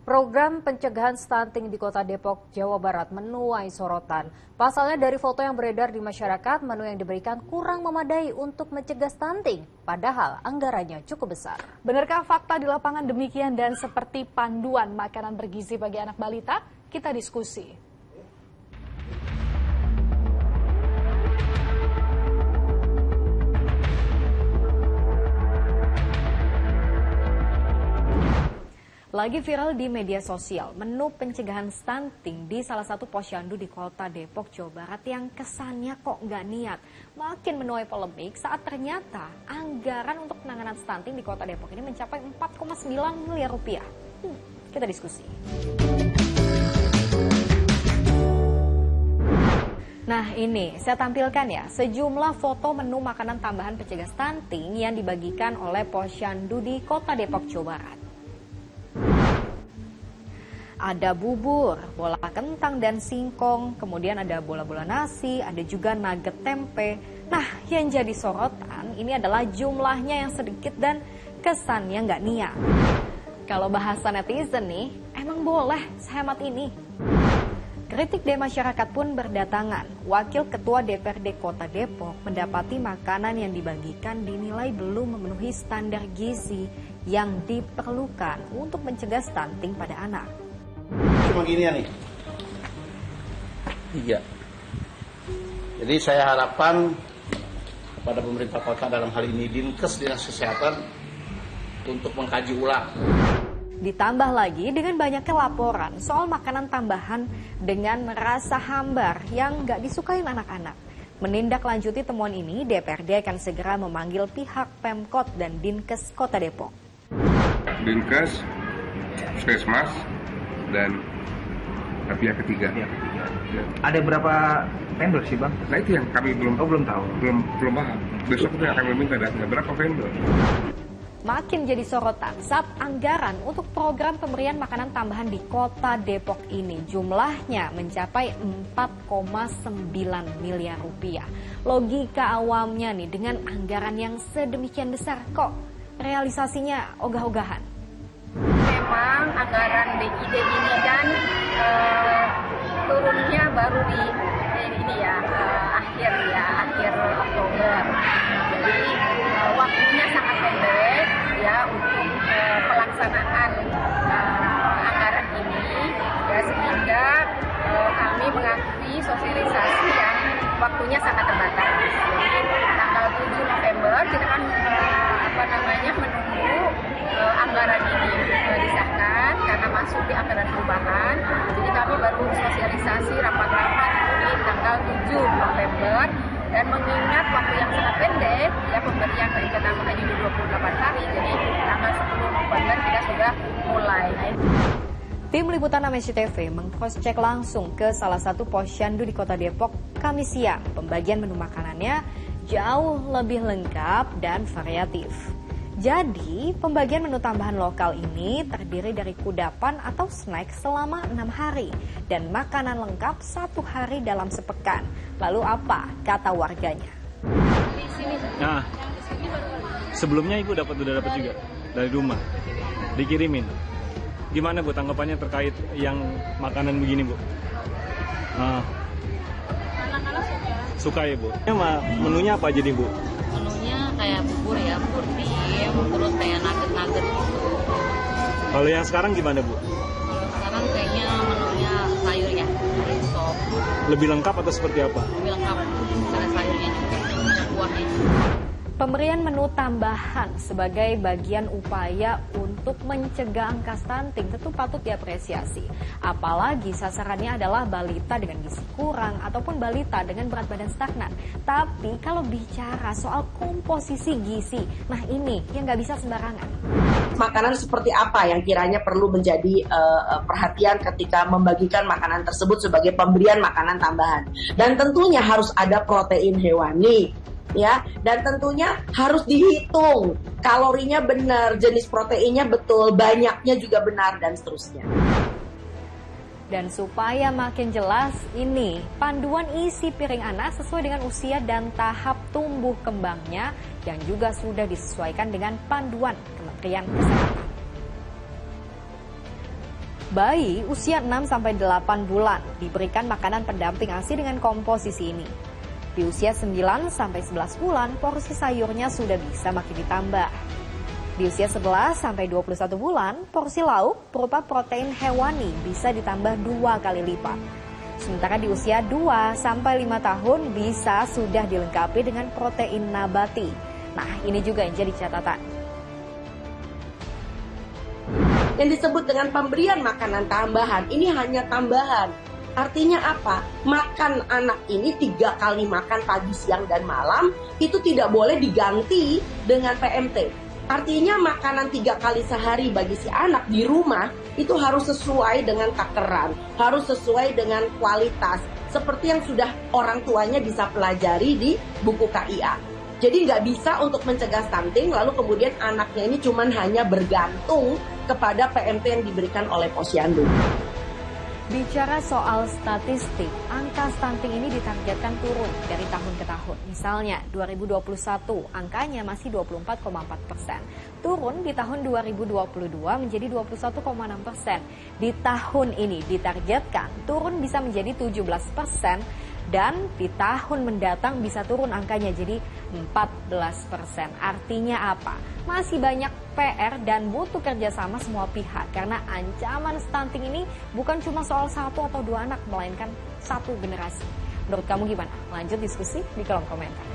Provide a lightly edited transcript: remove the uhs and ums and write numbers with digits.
Program pencegahan stunting di Kota Depok, Jawa Barat menuai sorotan. Pasalnya dari foto yang beredar di masyarakat, menu yang diberikan kurang memadai untuk mencegah stunting. Padahal anggarannya cukup besar. Benarkah fakta di lapangan demikian dan seperti panduan makanan bergizi bagi anak balita? Kita diskusi. Lagi viral di media sosial, menu pencegahan stunting di salah satu posyandu di Kota Depok, Jawa Barat yang kesannya kok nggak niat. Makin menuai polemik saat ternyata anggaran untuk penanganan stunting di Kota Depok ini mencapai 4,9 miliar rupiah. Kita diskusi. Nah ini, saya tampilkan ya, sejumlah foto menu makanan tambahan pencegah stunting yang dibagikan oleh posyandu di Kota Depok, Jawa Barat. Ada bubur, bola kentang dan singkong, kemudian ada bola-bola nasi, ada juga nugget tempe. Nah, yang jadi sorotan ini adalah jumlahnya yang sedikit dan kesannya nggak niat. Kalau bahasa netizen nih, emang boleh sehemat ini? Kritik dari masyarakat pun berdatangan. Wakil Ketua DPRD Kota Depok mendapati makanan yang dibagikan dinilai belum memenuhi standar gizi yang diperlukan untuk mencegah stunting pada anak. Cuma gini ya nih. Iya. Jadi saya harapkan kepada pemerintah kota dalam hal ini Dinkes Dinas Kesehatan untuk mengkaji ulang. Ditambah lagi dengan banyaknya laporan soal makanan tambahan dengan merasa hambar yang nggak disukain anak-anak. Menindaklanjuti temuan ini, DPRD akan segera memanggil pihak Pemkot dan Dinkes Kota Depok. Dinkes, Puskesmas, dan pihak ketiga. Ya. Ada berapa vendor sih Bang? Nah itu yang kami belum tahu. Belum paham. Besok kita akan meminta datanya berapa vendor. Makin jadi sorotan saat anggaran untuk program pemberian makanan tambahan di Kota Depok ini jumlahnya mencapai 4,9 miliar rupiah. Logika awamnya nih, dengan anggaran yang sedemikian besar kok realisasinya ogah-ogahan. Memang anggaran DID ini kan turunnya baru di akhir Oktober. Jadi waktunya sangat pendek ya untuk pelaksanaan anggaran ini ya, sehingga kami mengakui sosialisasi yang waktunya sangat terbatas. Jadi tanggal 7 November kita kan menunggu anggaran ini disahkan karena masuk di anggaran perubahan. Jadi kami baru sosialisasi rapat-rapat di tanggal 7 November dan mengingat waktu yang sangat pendek ya, pemberian keringanan tambahan hanya di 28 hari. Jadi tanggal 10 November kita sudah mulai. Tim Liputan Amnesty TV meng-cross-check langsung ke salah satu posyandu di Kota Depok Kamis siang. Pembagian menu makanannya jauh lebih lengkap dan variatif. Jadi, pembagian menu tambahan lokal ini terdiri dari kudapan atau snack selama 6 hari dan makanan lengkap 1 hari dalam sepekan. Lalu apa kata warganya? Nah, sebelumnya Ibu udah dapat juga dari rumah, dikirimin. Gimana Bu tanggapannya terkait yang makanan begini Bu? Suka ya Bu? Menunya apa aja nih Bu? Menunya kayak bubur ya, bubur tim, terus kayak nugget gitu. Kalau yang sekarang gimana Bu? Kalau sekarang kayaknya menunya sayur ya, sop. Lebih lengkap atau seperti apa? Lebih lengkap, ada sayurnya juga, ada buahnya. Pemberian menu tambahan sebagai bagian upaya untuk mencegah angka stunting tentu patut diapresiasi. Apalagi sasarannya adalah balita dengan gizi kurang ataupun balita dengan berat badan stagnan. Tapi kalau bicara soal komposisi gizi, nah ini yang nggak bisa sembarangan. Makanan seperti apa yang kiranya perlu menjadi perhatian ketika membagikan makanan tersebut sebagai pemberian makanan tambahan. Dan tentunya harus ada protein hewani. Ya, dan tentunya harus dihitung kalorinya benar, jenis proteinnya betul, banyaknya juga benar, dan seterusnya. Dan supaya makin jelas, ini panduan isi piring anak sesuai dengan usia dan tahap tumbuh kembangnya yang juga sudah disesuaikan dengan panduan Kementerian Kesehatan. Bayi usia 6-8 bulan diberikan makanan pendamping ASI dengan komposisi ini. Di usia 9-11 bulan, porsi sayurnya sudah bisa makin ditambah. Di usia 11-21 bulan, porsi lauk berupa protein hewani bisa ditambah 2 kali lipat. Sementara di usia 2-5 tahun bisa sudah dilengkapi dengan protein nabati. Nah, ini juga yang jadi catatan. Yang disebut dengan pemberian makanan tambahan, ini hanya tambahan. Artinya apa? Makan anak ini 3 kali makan pagi, siang, dan malam, itu tidak boleh diganti dengan PMT. Artinya makanan 3 kali sehari bagi si anak di rumah itu harus sesuai dengan takaran, harus sesuai dengan kualitas, seperti yang sudah orang tuanya bisa pelajari di buku KIA. Jadi nggak bisa untuk mencegah stunting, lalu kemudian anaknya ini cuman hanya bergantung kepada PMT yang diberikan oleh posyandu. Bicara soal statistik, angka stunting ini ditargetkan turun dari tahun ke tahun. Misalnya 2021 angkanya masih 24,4%. Turun di tahun 2022 menjadi 21,6%. Di tahun ini ditargetkan turun bisa menjadi 17%. Dan di tahun mendatang bisa turun angkanya jadi 14%. Artinya apa? Masih banyak PR dan butuh kerjasama semua pihak. Karena ancaman stunting ini bukan cuma soal 1 atau 2 anak, melainkan 1 generasi. Menurut kamu gimana? Lanjut diskusi di kolom komentar.